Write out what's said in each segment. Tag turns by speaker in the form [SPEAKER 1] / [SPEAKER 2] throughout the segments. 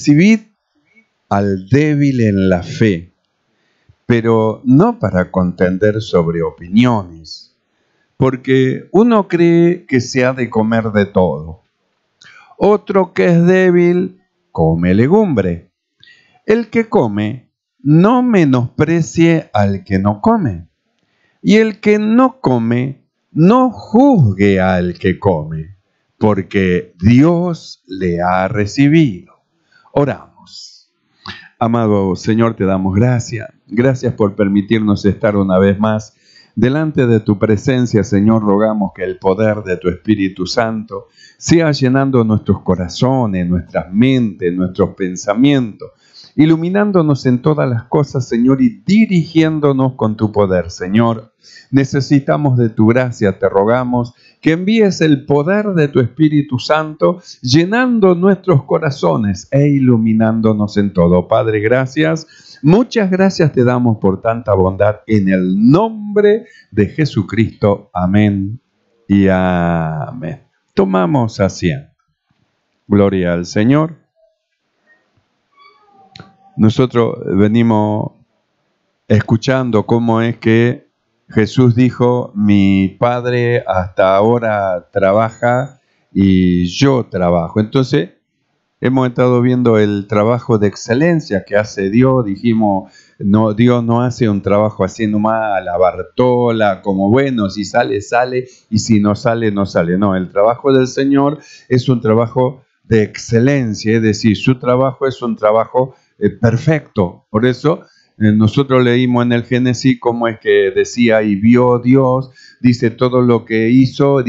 [SPEAKER 1] recibid al débil en la fe, pero no para contender sobre opiniones, porque uno cree que se ha de comer de todo. Otro que es débil, come legumbre. El que come, no menosprecie al que no come. Y el que no come, no juzgue al que come, porque Dios le ha recibido. Oramos. Amado Señor, te damos gracias. Gracias por permitirnos estar una vez más delante de tu presencia, Señor. Rogamos que el poder de tu Espíritu Santo sea llenando nuestros corazones, nuestras mentes, nuestros pensamientos, iluminándonos en todas las cosas, Señor, y dirigiéndonos con tu poder, Señor. Necesitamos de tu gracia, te rogamos que envíes el poder de tu Espíritu Santo, llenando nuestros corazones e iluminándonos en todo. Padre, gracias. Muchas gracias te damos por tanta bondad en el nombre de Jesucristo. Amén y amén. Tomamos asiento. Gloria al Señor. Nosotros venimos escuchando cómo es que Jesús dijo, mi Padre hasta ahora trabaja y yo trabajo. Entonces, hemos estado viendo el trabajo de excelencia que hace Dios. Dijimos, no, Dios no hace un trabajo así nomás a la Bartola, como bueno, si sale, sale, y si no sale, no sale. No, el trabajo del Señor es un trabajo de excelencia, es decir, su trabajo es un trabajo perfecto. Por eso nosotros leímos en el Génesis cómo es que decía, y vio Dios, dice todo lo que hizo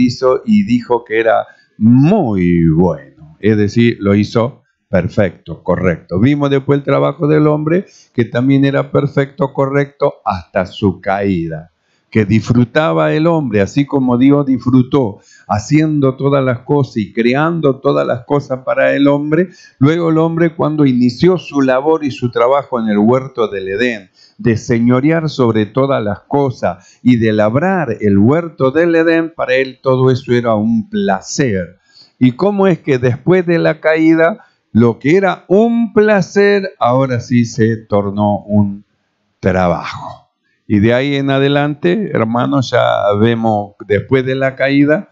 [SPEAKER 1] y dijo que era muy bueno. Es decir, lo hizo perfecto, correcto. Vimos después el trabajo del hombre, que también era perfecto, correcto, hasta su caída. Que disfrutaba el hombre, así como Dios disfrutó, haciendo todas las cosas y creando todas las cosas para el hombre. Luego el hombre, cuando inició su labor y su trabajo en el huerto del Edén, de señorear sobre todas las cosas y de labrar el huerto del Edén, para él todo eso era un placer. Y cómo es que después de la caída, lo que era un placer, ahora sí se tornó un trabajo. Y de ahí en adelante, hermanos, ya vemos después de la caída,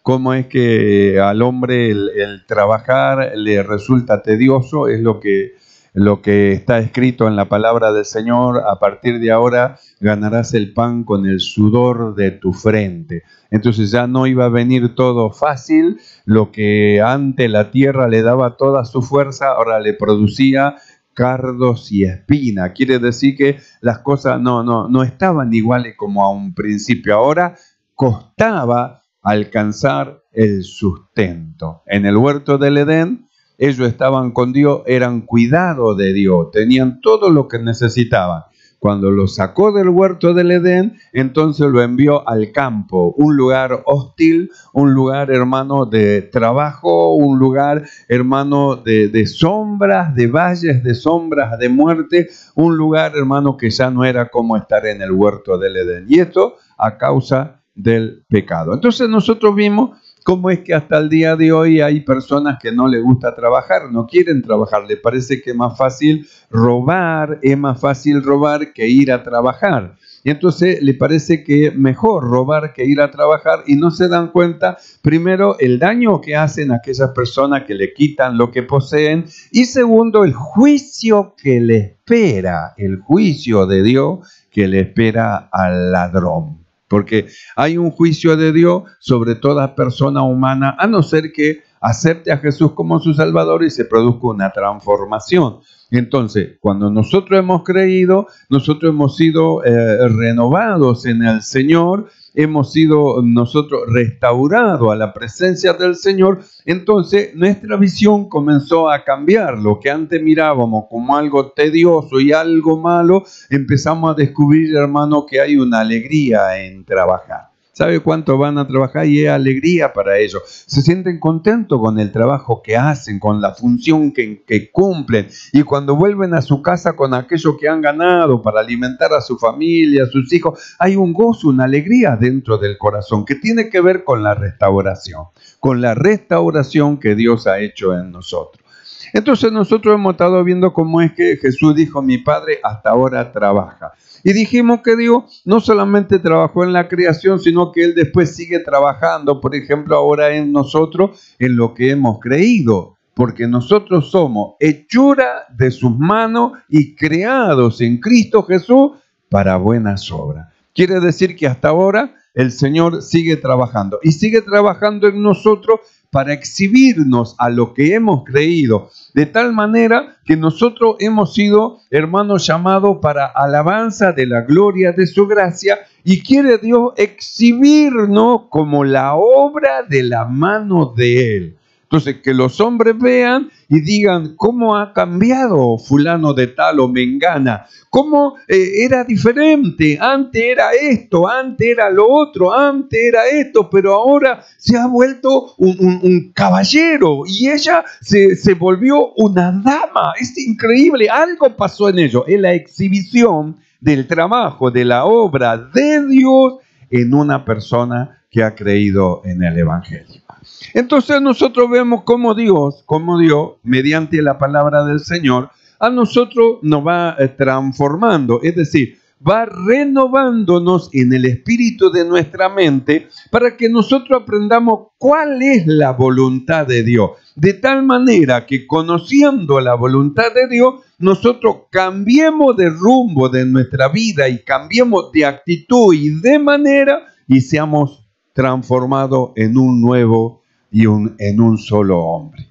[SPEAKER 1] cómo es que al hombre el trabajar le resulta tedioso. Es lo que está escrito en la palabra del Señor: a partir de ahora ganarás el pan con el sudor de tu frente. Entonces ya no iba a venir todo fácil. Lo que antes la tierra le daba toda su fuerza, ahora le producía cardos y espinas. Quiere decir que las cosas no estaban iguales como a un principio. Ahora costaba alcanzar el sustento. En el huerto del Edén, ellos estaban con Dios, eran cuidados de Dios, tenían todo lo que necesitaban. Cuando lo sacó del huerto del Edén, entonces lo envió al campo, un lugar hostil, un lugar, hermano, de trabajo, un lugar, hermano, de sombras, de valles, de sombras, de muerte, un lugar, hermano, que ya no era como estar en el huerto del Edén. Y esto a causa del pecado. Entonces nosotros vimos cómo es que hasta el día de hoy hay personas que no les gusta trabajar, no quieren trabajar, les parece que es más fácil robar que ir a trabajar. Y entonces le parece que mejor robar que ir a trabajar, y no se dan cuenta, primero, el daño que hacen a aquellas personas que le quitan lo que poseen, y segundo, el juicio que le espera, el juicio de Dios que le espera al ladrón. Porque hay un juicio de Dios sobre toda persona humana, a no ser que acepte a Jesús como su Salvador y se produzca una transformación. Entonces, cuando nosotros hemos creído, nosotros hemos sido renovados en el Señor, hemos sido nosotros restaurados a la presencia del Señor. Entonces nuestra visión comenzó a cambiar. Lo que antes mirábamos como algo tedioso y algo malo, empezamos a descubrir, hermano, que hay una alegría en trabajar. ¿Sabe cuánto van a trabajar? Y es alegría para ellos. Se sienten contentos con el trabajo que hacen, con la función que cumplen. Y cuando vuelven a su casa con aquello que han ganado para alimentar a su familia, a sus hijos, hay un gozo, una alegría dentro del corazón que tiene que ver con la restauración que Dios ha hecho en nosotros. Entonces nosotros hemos estado viendo cómo es que Jesús dijo, mi Padre hasta ahora trabaja. Y dijimos que Dios no solamente trabajó en la creación, sino que Él después sigue trabajando, por ejemplo, ahora en nosotros, en lo que hemos creído. Porque nosotros somos hechura de sus manos y creados en Cristo Jesús para buenas obras. Quiere decir que hasta ahora el Señor sigue trabajando y sigue trabajando en nosotros para exhibirnos a lo que hemos creído, de tal manera que nosotros hemos sido, hermanos, llamados para alabanza de la gloria de su gracia, y quiere Dios exhibirnos como la obra de la mano de Él. Entonces, que los hombres vean y digan cómo ha cambiado fulano de tal o mengana, cómo era diferente, antes era esto, antes era lo otro, antes era esto, pero ahora se ha vuelto un caballero y ella se volvió una dama. Es increíble, algo pasó en ello. Es la exhibición del trabajo, de la obra de Dios en una persona que ha creído en el Evangelio. Entonces nosotros vemos cómo Dios, mediante la palabra del Señor, a nosotros nos va transformando, es decir, va renovándonos en el espíritu de nuestra mente para que nosotros aprendamos cuál es la voluntad de Dios. De tal manera que conociendo la voluntad de Dios, nosotros cambiemos de rumbo de nuestra vida y cambiemos de actitud y de manera y seamos transformados en un nuevo y en un solo hombre.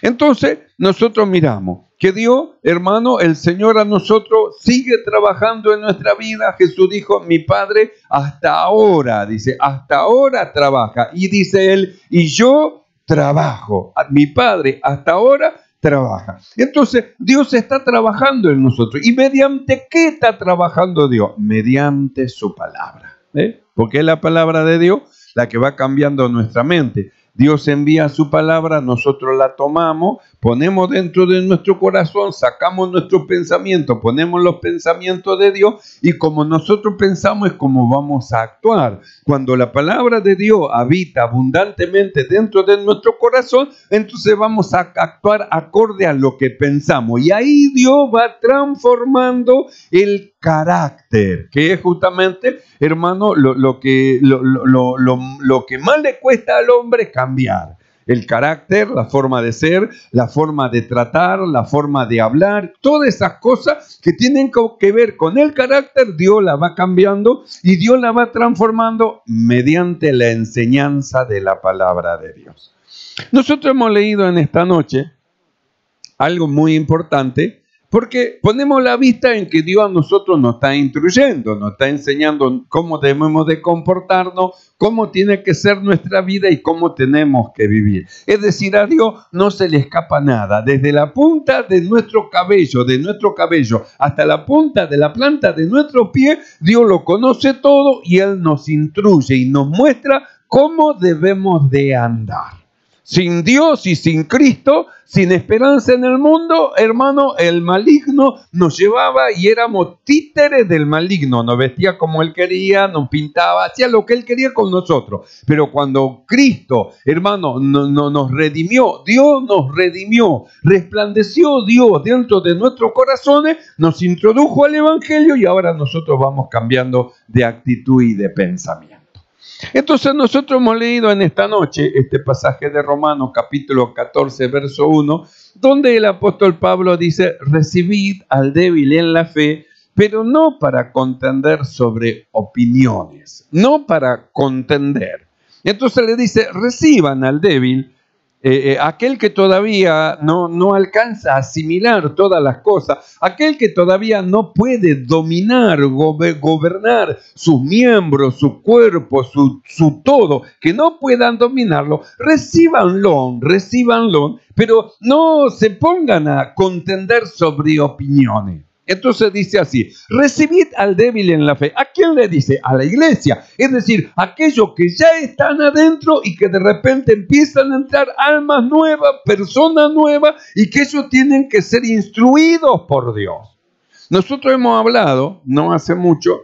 [SPEAKER 1] Entonces, nosotros miramos que Dios, hermano, el Señor a nosotros sigue trabajando en nuestra vida. Jesús dijo, mi Padre hasta ahora, dice, hasta ahora trabaja. Y dice Él, y yo trabajo. Mi Padre hasta ahora trabaja. Entonces, Dios está trabajando en nosotros. ¿Y mediante qué está trabajando Dios? Mediante su palabra. Porque es la palabra de Dios la que va cambiando nuestra mente. Dios envía su palabra, nosotros la tomamos, ponemos dentro de nuestro corazón, sacamos nuestros pensamientos, ponemos los pensamientos de Dios y como nosotros pensamos es como vamos a actuar. Cuando la palabra de Dios habita abundantemente dentro de nuestro corazón, entonces vamos a actuar acorde a lo que pensamos y ahí Dios va transformando el carácter, que es justamente, hermano, lo que más le cuesta al hombre cambiar. El carácter, la forma de ser, la forma de tratar, la forma de hablar, todas esas cosas que tienen que ver con el carácter, Dios la va cambiando y Dios la va transformando mediante la enseñanza de la palabra de Dios. Nosotros hemos leído en esta noche algo muy importante, porque ponemos la vista en que Dios a nosotros nos está instruyendo, nos está enseñando cómo debemos de comportarnos, cómo tiene que ser nuestra vida y cómo tenemos que vivir. Es decir, a Dios no se le escapa nada. Desde la punta de nuestro cabello hasta la punta de la planta de nuestros pies, Dios lo conoce todo y Él nos instruye y nos muestra cómo debemos de andar. Sin Dios y sin Cristo, sin esperanza en el mundo, hermano, el maligno nos llevaba y éramos títeres del maligno. Nos vestía como él quería, nos pintaba, hacía lo que él quería con nosotros. Pero cuando Cristo, hermano, nos redimió, Dios nos redimió, resplandeció Dios dentro de nuestros corazones, nos introdujo al Evangelio y ahora nosotros vamos cambiando de actitud y de pensamiento. Entonces nosotros hemos leído en esta noche este pasaje de Romanos capítulo 14 verso 1 donde el apóstol Pablo dice recibid al débil en la fe pero no para contender sobre opiniones, no para contender. Entonces le dice reciban al débil, aquel que todavía no alcanza a asimilar todas las cosas, aquel que todavía no puede dominar, gobernar sus miembros, su cuerpo, su todo, que no puedan dominarlo, recíbanlo, pero no se pongan a contender sobre opiniones. Entonces dice así, recibid al débil en la fe. ¿A quién le dice? A la iglesia. Es decir, aquellos que ya están adentro y que de repente empiezan a entrar almas nuevas, personas nuevas y que ellos tienen que ser instruidos por Dios. Nosotros hemos hablado, no hace mucho,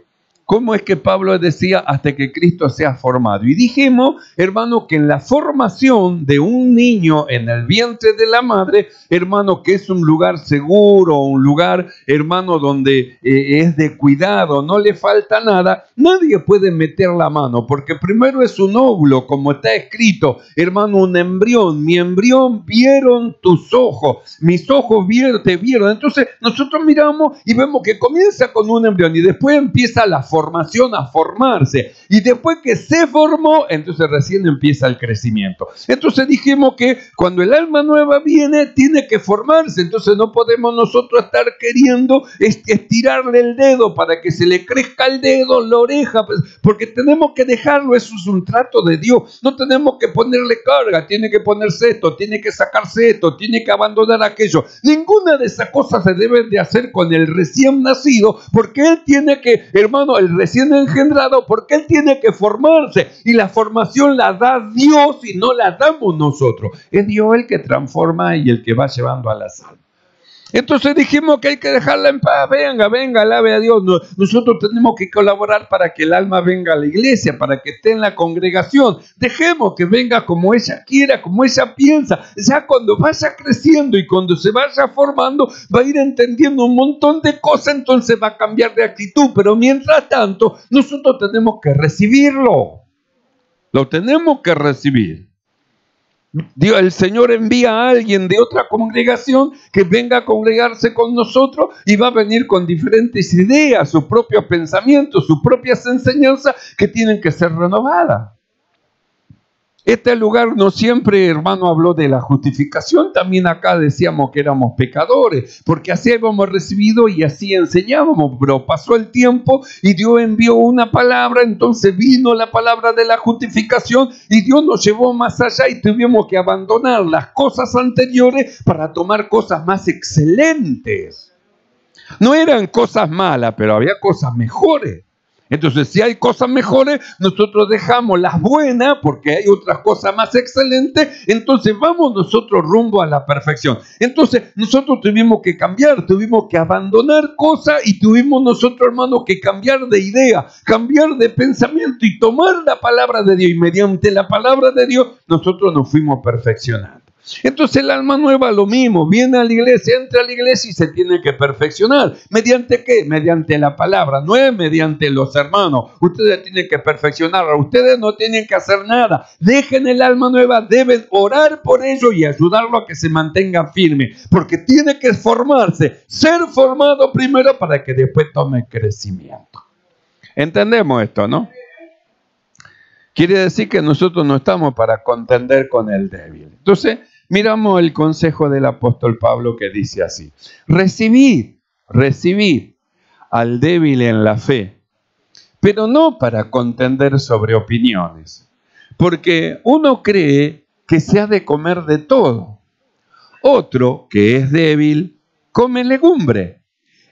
[SPEAKER 1] ¿Cómo es que Pablo decía hasta que Cristo sea formado? Y dijimos, hermano, que en la formación de un niño en el vientre de la madre, hermano, que es un lugar seguro, un lugar, hermano, donde es de cuidado, no le falta nada, nadie puede meter la mano, porque primero es un óvulo, como está escrito, hermano, un embrión. Mi embrión vieron tus ojos, mis ojos te vieron. Entonces nosotros miramos y vemos que comienza con un embrión y después empieza la formación a formarse, y después que se formó, entonces recién empieza el crecimiento. Entonces dijimos que cuando el alma nueva viene, tiene que formarse. Entonces no podemos nosotros estar queriendo estirarle el dedo para que se le crezca el dedo, la oreja, porque tenemos que dejarlo. Eso es un trato de Dios. No tenemos que ponerle carga, tiene que ponerse esto, tiene que sacarse esto, tiene que abandonar aquello. Ninguna de esas cosas se deben de hacer con el recién nacido, porque él tiene que, hermano, el recién engendrado, porque él tiene que formarse, y la formación la da Dios y no la damos nosotros. Es Dios el que transforma y el que va llevando a las almas. Entonces dijimos que hay que dejarla en paz. Venga, alabe a Dios. Nosotros tenemos que colaborar para que el alma venga a la iglesia, para que esté en la congregación. Dejemos que venga como ella quiera, como ella piensa. Ya cuando vaya creciendo y cuando se vaya formando, va a ir entendiendo un montón de cosas, entonces va a cambiar de actitud. Pero mientras tanto, nosotros tenemos que recibirlo. Lo tenemos que recibir. Dios, el Señor envía a alguien de otra congregación que venga a congregarse con nosotros, y va a venir con diferentes ideas, sus propios pensamientos, sus propias enseñanzas que tienen que ser renovadas. Este lugar no siempre, hermano, habló de la justificación. También acá decíamos que éramos pecadores, porque así habíamos recibido y así enseñábamos. Pero pasó el tiempo y Dios envió una palabra, entonces vino la palabra de la justificación y Dios nos llevó más allá, y tuvimos que abandonar las cosas anteriores para tomar cosas más excelentes. No eran cosas malas, pero había cosas mejores. Entonces, si hay cosas mejores, nosotros dejamos las buenas porque hay otras cosas más excelentes. Entonces, vamos nosotros rumbo a la perfección. Entonces, nosotros tuvimos que cambiar, tuvimos que abandonar cosas, y tuvimos nosotros, hermanos, que cambiar de idea, cambiar de pensamiento y tomar la palabra de Dios. Y mediante la palabra de Dios, nosotros nos fuimos perfeccionando. Entonces el alma nueva lo mismo, viene a la iglesia, entra a la iglesia y se tiene que perfeccionar. ¿Mediante qué? Mediante la palabra, no es mediante los hermanos. Ustedes tienen que perfeccionarla, ustedes no tienen que hacer nada. Dejen el alma nueva, deben orar por ello y ayudarlo a que se mantenga firme, porque tiene que formarse, ser formado primero para que después tome crecimiento. ¿Entendemos esto, no? Quiere decir que nosotros no estamos para contender con el débil. Entonces, miramos el consejo del apóstol Pablo, que dice así: recibid al débil en la fe, pero no para contender sobre opiniones, porque uno cree que se ha de comer de todo. Otro, que es débil, come legumbre.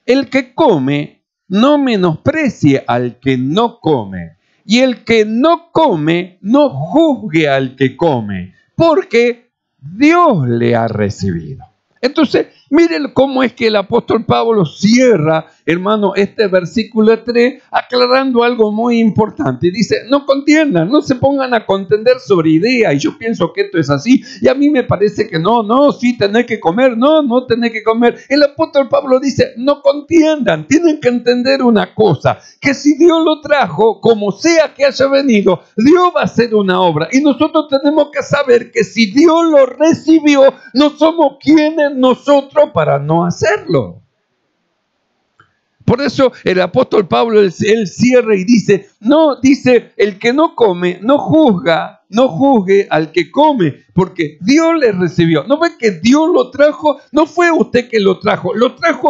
[SPEAKER 1] El que come, no menosprecie al que no come. Y el que no come, no juzgue al que come, porque Dios le ha recibido. Entonces, miren cómo es que el apóstol Pablo cierra, hermano, este versículo 3, aclarando algo muy importante. Dice, no contiendan, no se pongan a contender sobre ideas. Y yo pienso que esto es así. Y a mí me parece que no, sí tenés que comer, no tenés que comer. El apóstol Pablo dice, no contiendan. Tienen que entender una cosa, que si Dios lo trajo, como sea que haya venido, Dios va a hacer una obra. Y nosotros tenemos que saber que si Dios lo recibió, no somos quienes nosotros para no hacerlo. Por eso el apóstol Pablo, él cierra y dice, el que no come, no juzgue al que come, porque Dios le recibió. ¿No ve que Dios lo trajo? No fue usted que lo trajo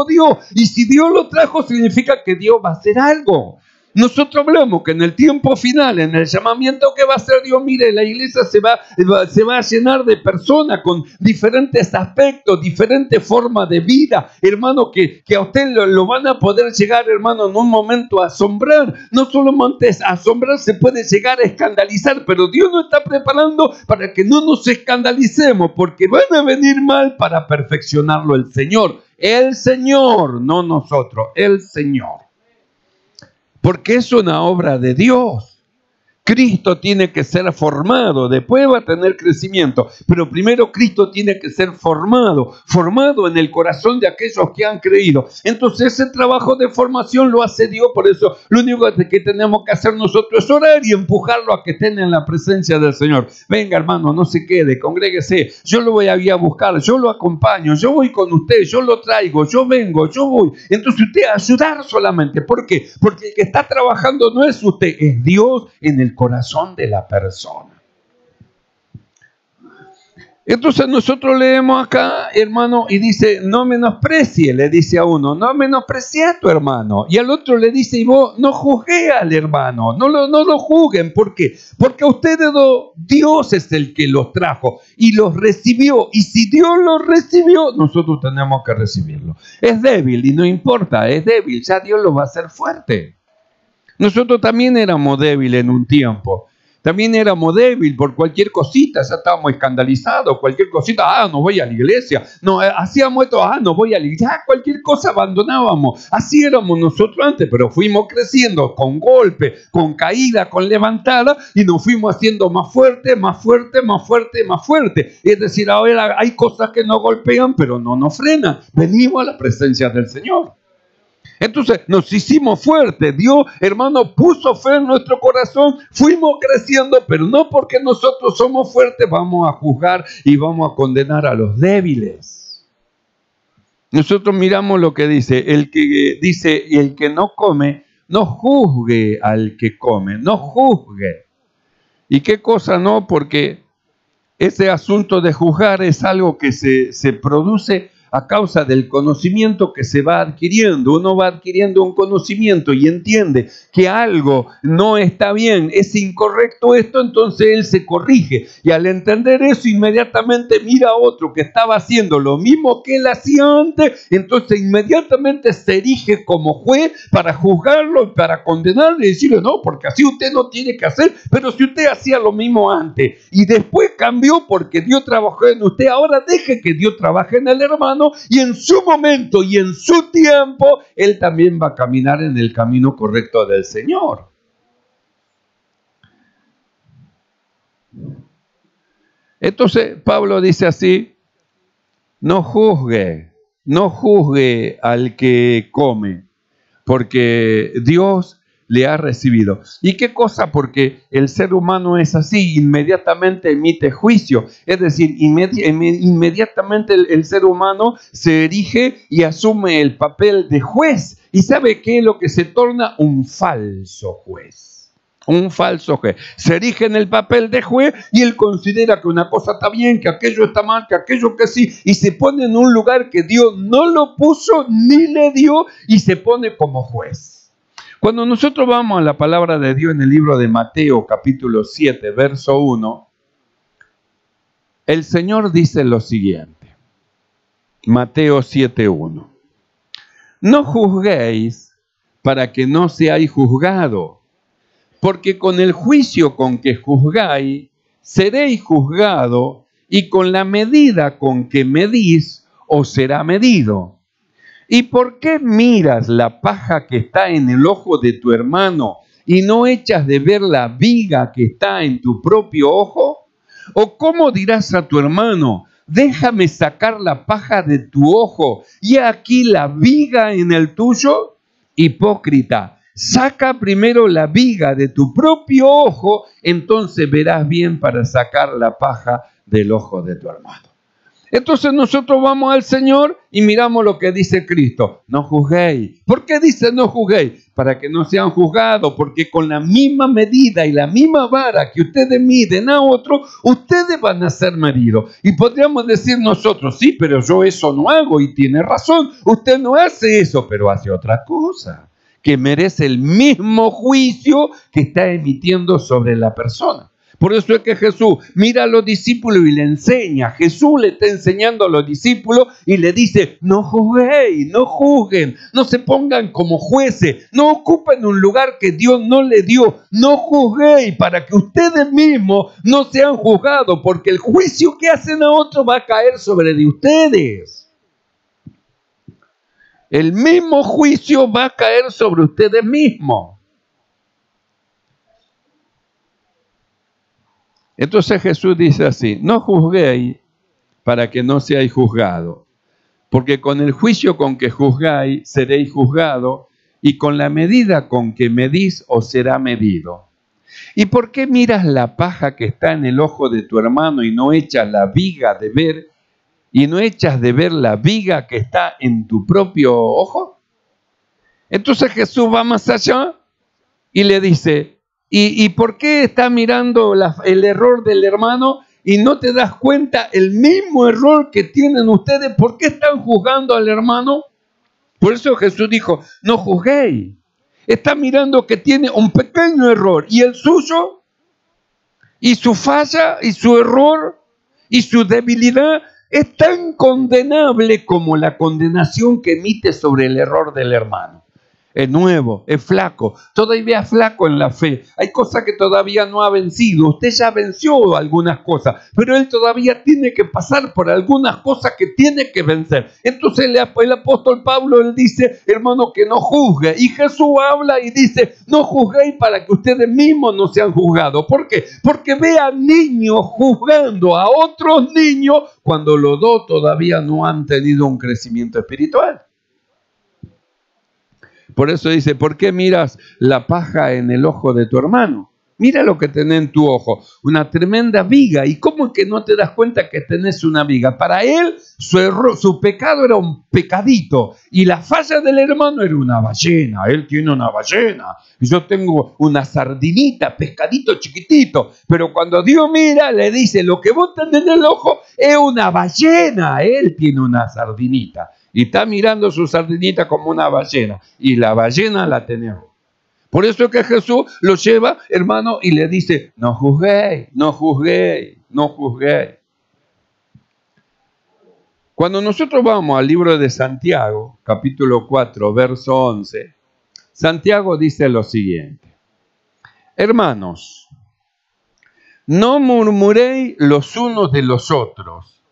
[SPEAKER 1] Dios. Y si Dios lo trajo, significa que Dios va a hacer algo. Nosotros hablamos que en el tiempo final, en el llamamiento que va a hacer Dios, mire, la iglesia se va a llenar de personas con diferentes aspectos, diferentes formas de vida, hermano, que a usted lo van a poder llegar, hermano, en un momento a asombrar. No solamente a asombrar, se puede llegar a escandalizar, pero Dios nos está preparando para que no nos escandalicemos, porque van a venir mal para perfeccionarlo el Señor, no nosotros, el Señor. porque es una obra de Dios. Cristo tiene que ser formado, después va a tener crecimiento, pero primero Cristo tiene que ser formado en el corazón de aquellos que han creído. Entonces ese trabajo de formación lo hace Dios, por eso lo único que tenemos que hacer nosotros es orar y empujarlo a que estén en la presencia del Señor. Venga, hermano, no se quede, congréguese, yo lo voy a ir a buscar, yo lo acompaño, yo voy con usted, yo lo traigo, yo vengo, yo voy. Entonces usted ayudar solamente. ¿Por qué? Porque el que está trabajando no es usted, es Dios en el corazón de la persona. Entonces nosotros leemos acá, hermano, y dice, no menosprecie, le dice a uno, no menosprecie a tu hermano. Y al otro le dice, y vos no juzgué al hermano, no lo juzguen. ¿Por qué? Porque a ustedes Dios es el que los trajo y los recibió. Y si Dios los recibió, nosotros tenemos que recibirlo. Es débil y no importa, es débil, ya Dios lo va a hacer fuerte. Nosotros también éramos débiles en un tiempo. También éramos débiles por cualquier cosita, ya estábamos escandalizados, cualquier cosita, no voy a la iglesia, no, hacíamos esto, no voy a la iglesia, cualquier cosa abandonábamos. Así éramos nosotros antes, pero fuimos creciendo con golpe, con caída, con levantada, y nos fuimos haciendo más fuerte, más fuerte, más fuerte, más fuerte. Es decir, ahora hay cosas que nos golpean, pero no nos frenan. Venimos a la presencia del Señor. Entonces nos hicimos fuertes. Dios, hermano, puso fe en nuestro corazón. Fuimos creciendo, pero no porque nosotros somos fuertes vamos a juzgar y vamos a condenar a los débiles. Nosotros miramos lo que dice. El que no come, no juzgue al que come. No juzgue. ¿Y qué cosa no? Porque ese asunto de juzgar es algo que se produce a causa del conocimiento que se va adquiriendo. Uno va adquiriendo un conocimiento y entiende que algo no está bien, es incorrecto esto, entonces él se corrige. Y al entender eso, inmediatamente mira a otro que estaba haciendo lo mismo que él hacía antes, entonces inmediatamente se erige como juez para juzgarlo y para condenarle y decirle, no, porque así usted no tiene que hacer, pero si usted hacía lo mismo antes y después cambió porque Dios trabajó en usted, ahora deje que Dios trabaje en el hermano, y en su momento y en su tiempo, él también va a caminar en el camino correcto del Señor. Entonces Pablo dice así, no juzgue al que come, porque Dios le ha recibido. ¿Y qué cosa? Porque el ser humano es así, inmediatamente emite juicio, es decir, inmediatamente el ser humano se erige y asume el papel de juez. ¿Y sabe qué es lo que se torna? Un falso juez. Un falso juez. Se erige en el papel de juez y él considera que una cosa está bien, que aquello está mal, que aquello que sí, y se pone en un lugar que Dios no lo puso ni le dio y se pone como juez. Cuando nosotros vamos a la palabra de Dios en el libro de Mateo, capítulo 7, verso 1, el Señor dice lo siguiente. Mateo 7, 1. No juzguéis para que no seáis juzgados, porque con el juicio con que juzgáis, seréis juzgados, y con la medida con que medís, os será medido. ¿Y por qué miras la paja que está en el ojo de tu hermano y no echas de ver la viga que está en tu propio ojo? ¿O cómo dirás a tu hermano, déjame sacar la paja de tu ojo y aquí la viga en el tuyo? Hipócrita, saca primero la viga de tu propio ojo, entonces verás bien para sacar la paja del ojo de tu hermano. Entonces nosotros vamos al Señor y miramos lo que dice Cristo. No juzguéis. ¿Por qué dice no juzguéis? Para que no sean juzgados, porque con la misma medida y la misma vara que ustedes miden a otro, ustedes van a ser medidos. Y podríamos decir nosotros, sí, pero yo eso no hago, y tiene razón. Usted no hace eso, pero hace otra cosa, que merece el mismo juicio que está emitiendo sobre la persona. Por eso es que Jesús mira a los discípulos y le enseña. Jesús le está enseñando a los discípulos y le dice, no juzguéis, no juzguen, no se pongan como jueces, no ocupen un lugar que Dios no le dio, no juzguéis para que ustedes mismos no sean juzgados, porque el juicio que hacen a otros va a caer sobre de ustedes. El mismo juicio va a caer sobre ustedes mismos. Entonces Jesús dice así: no juzguéis para que no seáis juzgados, porque con el juicio con que juzgáis seréis juzgados, y con la medida con que medís os será medido. ¿Y por qué miras la paja que está en el ojo de tu hermano y no echas la viga de ver, y no echas de ver la viga que está en tu propio ojo? Entonces Jesús va más allá y le dice: ¿Y por qué estás mirando el error del hermano y no te das cuenta el mismo error que tienen ustedes? ¿Por qué están juzgando al hermano? Por eso Jesús dijo: no juzguéis. Está mirando que tiene un pequeño error, y el suyo, y su falla, y su error, y su debilidad es tan condenable como la condenación que emite sobre el error del hermano. Es nuevo, es flaco, todavía es flaco en la fe. Hay cosas que todavía no ha vencido. Usted ya venció algunas cosas, pero él todavía tiene que pasar por algunas cosas que tiene que vencer. Entonces el apóstol Pablo, él dice: hermano, que no juzgue. Y Jesús habla y dice: no juzguéis para que ustedes mismos no sean juzgados. ¿Por qué? Porque vean niños juzgando a otros niños cuando los dos todavía no han tenido un crecimiento espiritual. Por eso dice: ¿por qué miras la paja en el ojo de tu hermano? Mira lo que tenés en tu ojo, una tremenda viga. ¿Y cómo es que no te das cuenta que tenés una viga? Para él, su pecado era un pecadito, y la falla del hermano era una ballena. Él tiene una ballena, y yo tengo una sardinita, pescadito chiquitito. Pero cuando Dios mira, le dice: lo que vos tenés en el ojo es una ballena. Él tiene una sardinita, y está mirando su sardinita como una ballena, y la ballena la tenemos. Por eso es que Jesús lo lleva, hermano, y le dice: no juzguéis, no juzguéis, no juzguéis. Cuando nosotros vamos al libro de Santiago, capítulo 4, verso 11, Santiago dice lo siguiente: hermanos, no murmuréis los unos de los otros.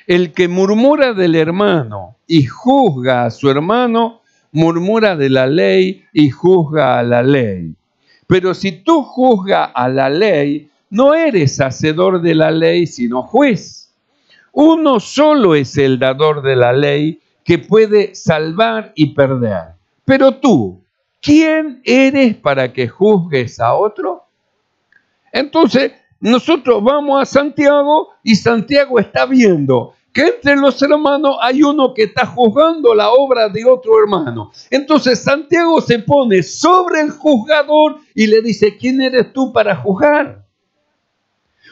[SPEAKER 1] El que murmura del hermano y juzga a su hermano, murmura de la ley y juzga a la ley. Pero si tú juzgas a la ley, no eres hacedor de la ley, sino juez. Uno solo es el dador de la ley, que puede salvar y perder. Pero tú, ¿quién eres para que juzgues a otro? Entonces, nosotros vamos a Santiago, y Santiago está viendo que entre los hermanos hay uno que está juzgando la obra de otro hermano. Entonces Santiago se pone sobre el juzgador y le dice: ¿quién eres tú para juzgar?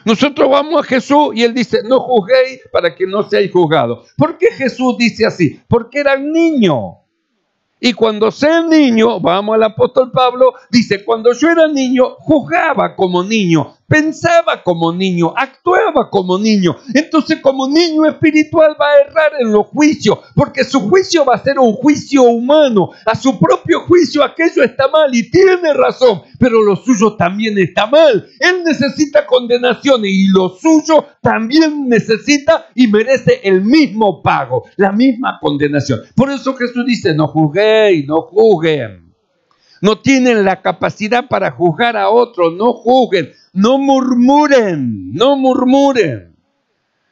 [SPEAKER 1] Nosotros vamos a Jesús y él dice: no juzguéis para que no seáis juzgados. ¿Por qué Jesús dice así? Porque eran niños. Y cuando sea niño, vamos al apóstol Pablo, dice: cuando yo era niño, juzgaba como niño, pensaba como niño, actuaba como niño. Entonces, como niño espiritual va a errar en los juicios, porque su juicio va a ser un juicio humano. A su propio juicio aquello está mal, y tiene razón, pero lo suyo también está mal. Él necesita condenación, y lo suyo también necesita y merece el mismo pago, la misma condenación. Por eso Jesús dice: no juzguéis, no juzguen. No tienen la capacidad para juzgar a otros, no juzguen. No murmuren, no murmuren.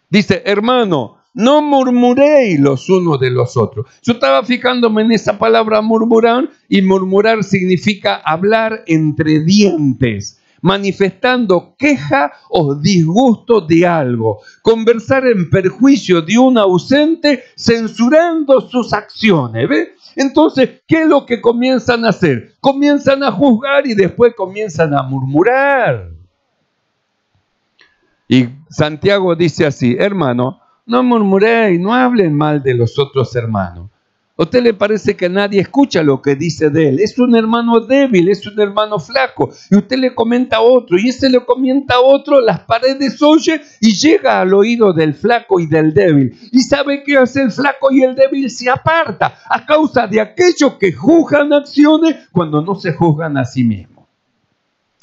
[SPEAKER 1] Dice: hermano, no murmuréis los unos de los otros. Yo estaba fijándome en esa palabra murmurar, y murmurar significa hablar entre dientes, manifestando queja o disgusto de algo, conversar en perjuicio de un ausente, censurando sus acciones. ¿Ves? Entonces, ¿qué es lo que comienzan a hacer? Comienzan a juzgar y después comienzan a murmurar. Y Santiago dice así: hermano, no murmuréis, no hablen mal de los otros hermanos. ¿A usted le parece que nadie escucha lo que dice de él? Es un hermano débil, es un hermano flaco. Y usted le comenta a otro, y ese le comenta a otro, las paredes oye y llega al oído del flaco y del débil. ¿Y sabe qué hace el flaco y el débil? Se aparta a causa de aquellos que juzgan acciones cuando no se juzgan a sí mismos.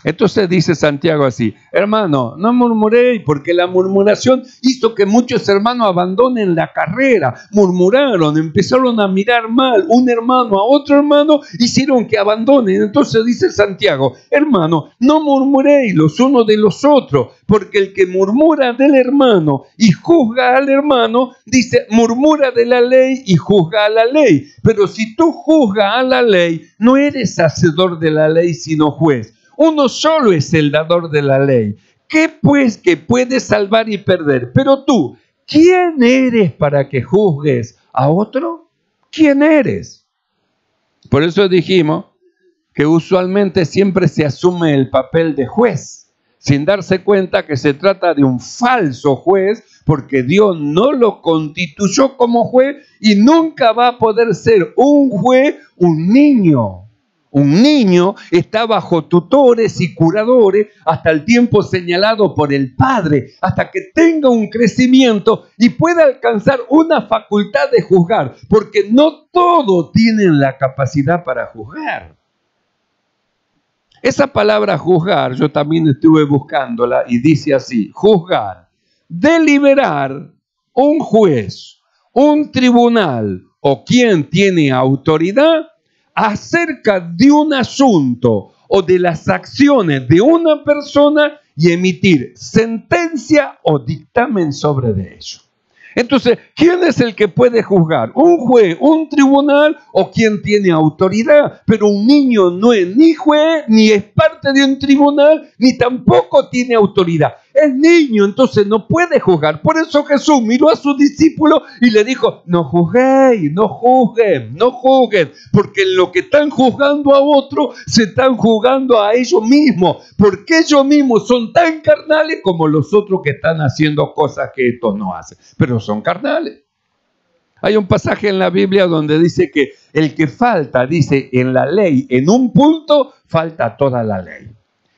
[SPEAKER 1] Entonces dice Santiago así: hermano, no murmuréis, porque la murmuración hizo que muchos hermanos abandonen la carrera. Murmuraron, empezaron a mirar mal un hermano a otro hermano, hicieron que abandonen. Entonces dice Santiago: hermano, no murmuréis los unos de los otros, porque el que murmura del hermano y juzga al hermano, dice, murmura de la ley y juzga a la ley. Pero si tú juzgas a la ley, no eres hacedor de la ley, sino juez. Uno solo es el dador de la ley. ¿Qué pues que puedes salvar y perder? Pero tú, ¿quién eres para que juzgues a otro? ¿Quién eres? Por eso dijimos que usualmente siempre se asume el papel de juez, sin darse cuenta que se trata de un falso juez, porque Dios no lo constituyó como juez y nunca va a poder ser un juez un niño. Un niño está bajo tutores y curadores hasta el tiempo señalado por el padre, hasta que tenga un crecimiento y pueda alcanzar una facultad de juzgar, porque no todos tienen la capacidad para juzgar. Esa palabra juzgar, yo también estuve buscándola y dice así: juzgar, deliberar, un juez, un tribunal o quien tiene autoridad acerca de un asunto o de las acciones de una persona y emitir sentencia o dictamen sobre de ello. Entonces, ¿quién es el que puede juzgar? ¿Un juez, un tribunal o quien tiene autoridad? Pero un niño no es ni juez, ni es parte de un tribunal, ni tampoco tiene autoridad. Es niño, entonces no puede juzgar. Por eso Jesús miró a sus discípulos y le dijo: no juzguéis, no juzguen, no juzguen, porque en lo que están juzgando a otro, se están juzgando a ellos mismos, porque ellos mismos son tan carnales como los otros que están haciendo cosas que estos no hacen, pero son carnales. Hay un pasaje en la Biblia donde dice que el que falta, dice, en la ley, en un punto, falta toda la ley.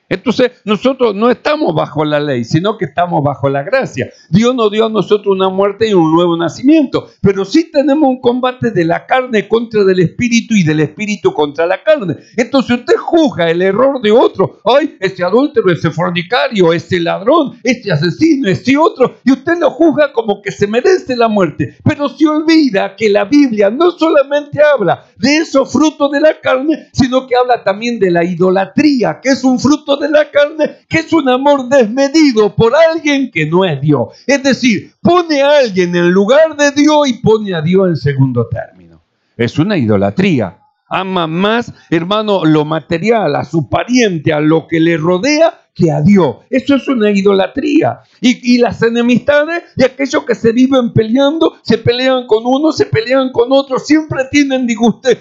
[SPEAKER 1] Entonces nosotros no estamos bajo la ley, sino que estamos bajo la gracia. Dios nos dio a nosotros una muerte y un nuevo nacimiento, pero sí tenemos un combate de la carne contra del espíritu y del espíritu contra la carne. Entonces usted juzga el error de otro: ay, ese adúltero, ese fornicario, ese ladrón, este asesino, ese otro, y usted lo juzga como que se merece la muerte, pero se olvida que la Biblia no solamente habla de esos frutos de la carne, sino que habla también de la idolatría, que es un fruto de la carne, que es un amor desmedido por alguien que no es Dios. Es decir, pone a alguien en lugar de Dios y pone a Dios en segundo término. Es una idolatría. Ama más, hermano, lo material, a su pariente, a lo que le rodea, que a Dios. Eso es una idolatría. Y las enemistades de aquellos que se viven peleando, se pelean con uno, se pelean con otro, siempre tienen disgustos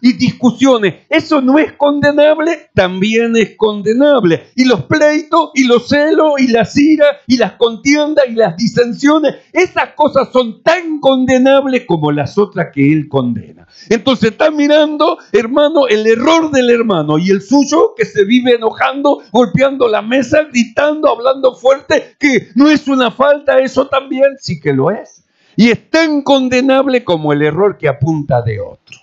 [SPEAKER 1] y discusiones. Eso no es condenable, también es condenable. Y los pleitos, y los celos, y las iras, y las contiendas, y las disensiones, esas cosas son tan condenables como las otras que él condena. Entonces está mirando, hermano, el error del hermano y el suyo, que se vive enojando, golpeando la mesa, gritando, hablando fuerte, que no es una falta, eso también sí que lo es. Y es tan condenable como el error que apunta de otro.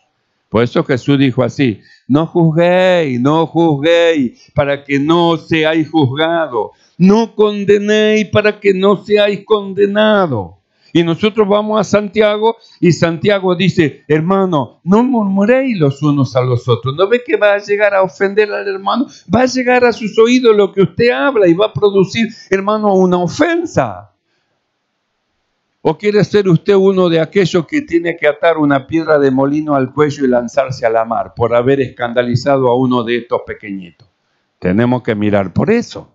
[SPEAKER 1] Por eso Jesús dijo así: no juzguéis, no juzguéis, para que no seáis juzgados. No condenéis, para que no seáis condenados. Y nosotros vamos a Santiago y Santiago dice: hermano, no murmuréis los unos a los otros. ¿No ve que va a llegar a ofender al hermano? Va a llegar a sus oídos lo que usted habla y va a producir, hermano, una ofensa. ¿O quiere ser usted uno de aquellos que tiene que atar una piedra de molino al cuello y lanzarse a la mar por haber escandalizado a uno de estos pequeñitos? Tenemos que mirar por eso.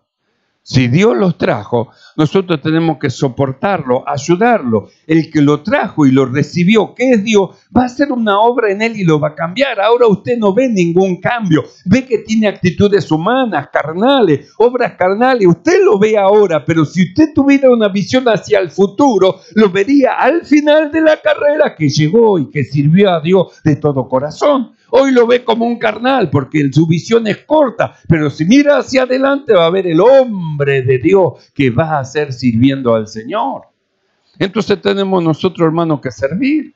[SPEAKER 1] Si Dios los trajo, nosotros tenemos que soportarlo, ayudarlo. El que lo trajo y lo recibió, que es Dios, va a hacer una obra en él y lo va a cambiar. Ahora usted no ve ningún cambio. Ve que tiene actitudes humanas, carnales, obras carnales. Usted lo ve ahora, pero si usted tuviera una visión hacia el futuro, lo vería al final de la carrera, que llegó y que sirvió a Dios de todo corazón. Hoy lo ve como un carnal porque su visión es corta, pero si mira hacia adelante va a ver el hombre de Dios que va a ser sirviendo al Señor. Entonces tenemos nosotros, hermanos, que servir.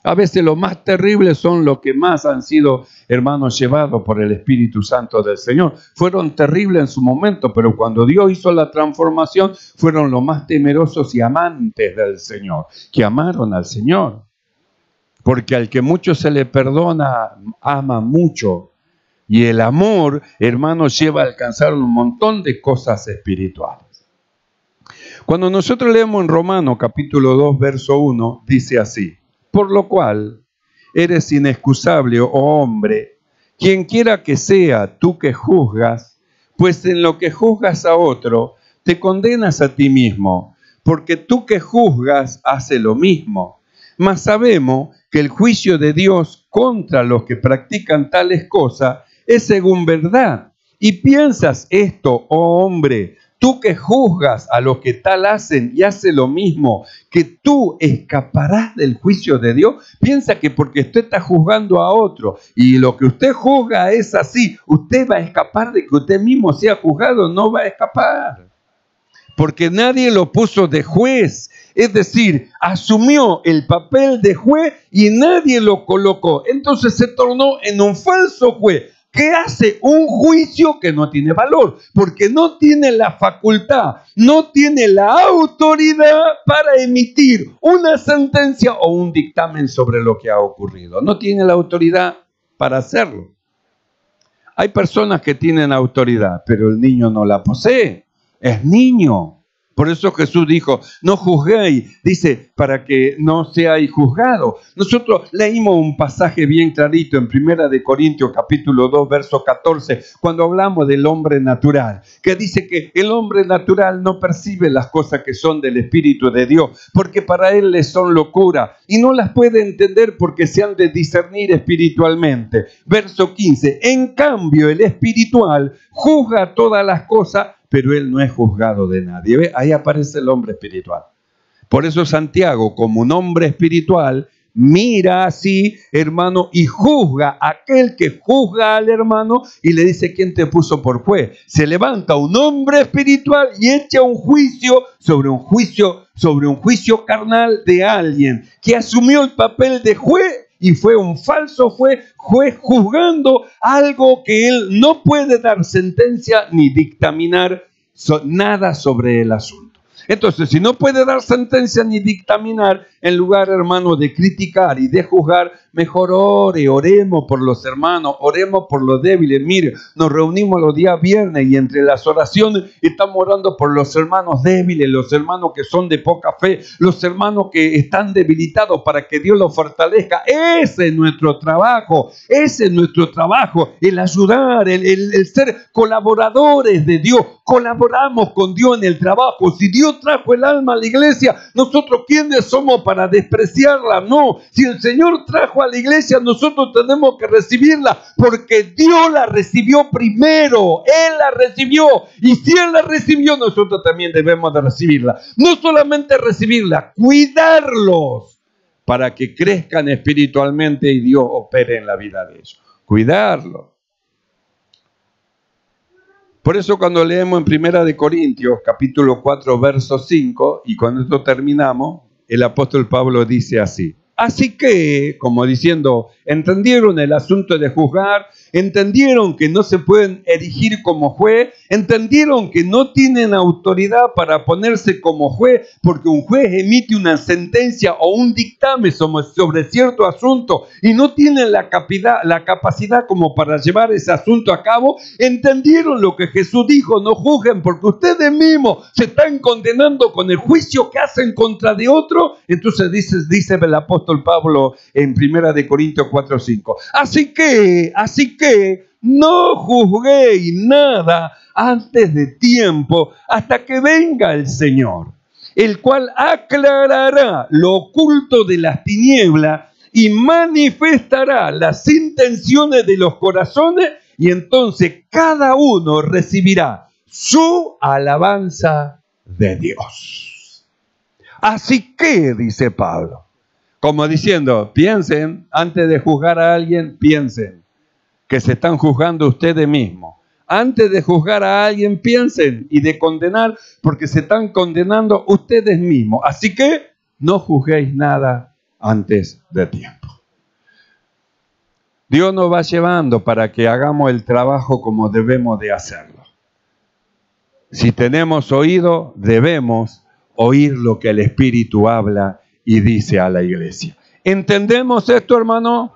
[SPEAKER 1] A veces los más terribles son los que más han sido, hermanos, llevados por el Espíritu Santo del Señor. Fueron terribles en su momento, pero cuando Dios hizo la transformación, fueron los más temerosos y amantes del Señor, que amaron al Señor. Porque al que mucho se le perdona, ama mucho. Y el amor, hermanos, lleva a alcanzar un montón de cosas espirituales. Cuando nosotros leemos en Romanos capítulo 2, verso 1, dice así: por lo cual eres inexcusable, oh hombre, quien quiera que sea tú que juzgas, pues en lo que juzgas a otro, te condenas a ti mismo, porque tú que juzgas haces lo mismo. Mas sabemos que el juicio de Dios contra los que practican tales cosas es según verdad. Y piensas esto, oh hombre, tú que juzgas a los que tal hacen y hace lo mismo, que tú escaparás del juicio de Dios. Piensa que porque usted está juzgando a otro y lo que usted juzga es así, usted va a escapar de que usted mismo sea juzgado. No va a escapar. Porque nadie lo puso de juez. Es decir, asumió el papel de juez y nadie lo colocó. Entonces se tornó en un falso juez, que hace un juicio que no tiene valor, porque no tiene la facultad, no tiene la autoridad para emitir una sentencia o un dictamen sobre lo que ha ocurrido. No tiene la autoridad para hacerlo. Hay personas que tienen autoridad, pero el niño no la posee. Es niño. Por eso Jesús dijo, no juzguéis, dice, para que no seáis juzgados. Nosotros leímos un pasaje bien clarito en 1 Corintios capítulo 2, verso 14, cuando hablamos del hombre natural, que dice que el hombre natural no percibe las cosas que son del Espíritu de Dios, porque para él les son locura, y no las puede entender porque se han de discernir espiritualmente. Verso 15, en cambio el espiritual juzga todas las cosas, pero él no es juzgado de nadie. ¿Ve? Ahí aparece el hombre espiritual. Por eso Santiago, como un hombre espiritual, mira así, hermano, y juzga a aquel que juzga al hermano y le dice, ¿quién te puso por juez? Se levanta un hombre espiritual y echa un juicio sobre un juicio carnal de alguien que asumió el papel de juez y fue un falso juez juzgando algo que él no puede dar sentencia ni dictaminar nada sobre el asunto. Entonces, si no puede dar sentencia ni dictaminar, en lugar, hermano, de criticar y de juzgar, mejor oremos por los hermanos, oremos por los débiles. Mire, nos reunimos los días viernes y entre las oraciones estamos orando por los hermanos débiles, los hermanos que son de poca fe, los hermanos que están debilitados para que Dios los fortalezca. Ese es nuestro trabajo, el ayudar, el ser colaboradores de Dios. Colaboramos con Dios en el trabajo. Si Dios trajo el alma a la iglesia, nosotros ¿quiénes somos para despreciarla? No, si el Señor trajo a la iglesia, nosotros tenemos que recibirla porque Dios la recibió primero. Él la recibió, y si Él la recibió, nosotros también debemos de recibirla. No solamente recibirla, cuidarlos para que crezcan espiritualmente y Dios opere en la vida de ellos. Cuidarlos. Por eso cuando leemos en 1 Corintios capítulo 4 verso 5, y con esto terminamos, el apóstol Pablo dice así: así que, como diciendo, entendieron el asunto de juzgar, entendieron que no se pueden erigir como juez, entendieron que no tienen autoridad para ponerse como juez, porque un juez emite una sentencia o un dictamen sobre cierto asunto y no tienen la capacidad como para llevar ese asunto a cabo. Entendieron lo que Jesús dijo: no juzguen porque ustedes mismos se están condenando con el juicio que hacen contra de otro. Entonces dice el apóstol Pablo en 1 Corintios 4:5. Así que no juzguéis nada antes de tiempo, hasta que venga el Señor, el cual aclarará lo oculto de las tinieblas y manifestará las intenciones de los corazones, y entonces cada uno recibirá su alabanza de Dios. Así que, dice Pablo, como diciendo, piensen, antes de juzgar a alguien, piensen que se están juzgando ustedes mismos. Antes de juzgar a alguien, piensen y de condenar, porque se están condenando ustedes mismos. Así que no juzguéis nada antes de tiempo. Dios nos va llevando para que hagamos el trabajo como debemos de hacerlo. Si tenemos oído, debemos oír lo que el Espíritu habla y dice a la iglesia. ¿Entendemos esto, hermano?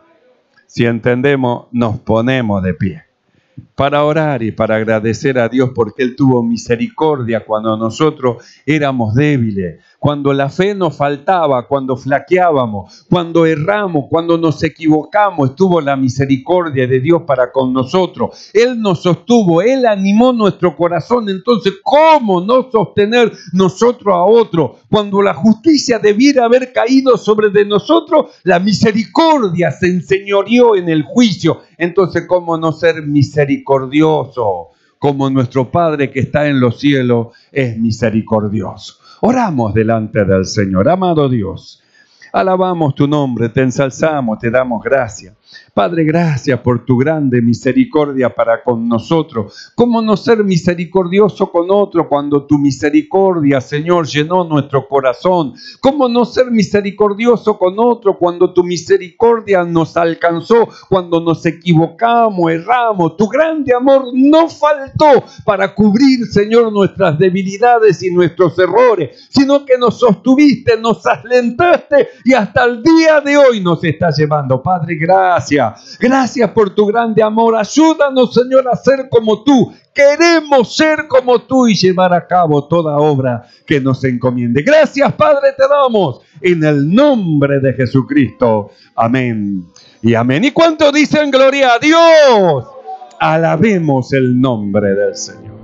[SPEAKER 1] Si entendemos, nos ponemos de pie para orar y para agradecer a Dios porque Él tuvo misericordia cuando nosotros éramos débiles, cuando la fe nos faltaba, cuando flaqueábamos, cuando erramos, cuando nos equivocamos. Estuvo la misericordia de Dios para con nosotros. Él nos sostuvo, Él animó nuestro corazón. Entonces, ¿cómo no sostener nosotros a otro? Cuando la justicia debiera haber caído sobre de nosotros, la misericordia se enseñoreó en el juicio. Entonces, ¿cómo no ser misericordioso? Como nuestro Padre que está en los cielos es misericordioso. Oramos delante del Señor. Amado Dios, alabamos tu nombre, te ensalzamos, te damos gracias. Padre, gracias por tu grande misericordia para con nosotros. ¿Cómo no ser misericordioso con otro cuando tu misericordia, Señor, llenó nuestro corazón? ¿Cómo no ser misericordioso con otro cuando tu misericordia nos alcanzó, cuando nos equivocamos, erramos? Tu grande amor no faltó para cubrir, Señor, nuestras debilidades y nuestros errores, sino que nos sostuviste, nos alentaste y hasta el día de hoy nos está llevando. Padre, gracias. Gracias por tu grande amor. Ayúdanos, Señor, a ser como tú. Queremos ser como tú y llevar a cabo toda obra que nos encomiende. Gracias, Padre, te damos en el nombre de Jesucristo. Amén y amén. ¿Y cuánto dicen gloria a Dios? Alabemos el nombre del Señor.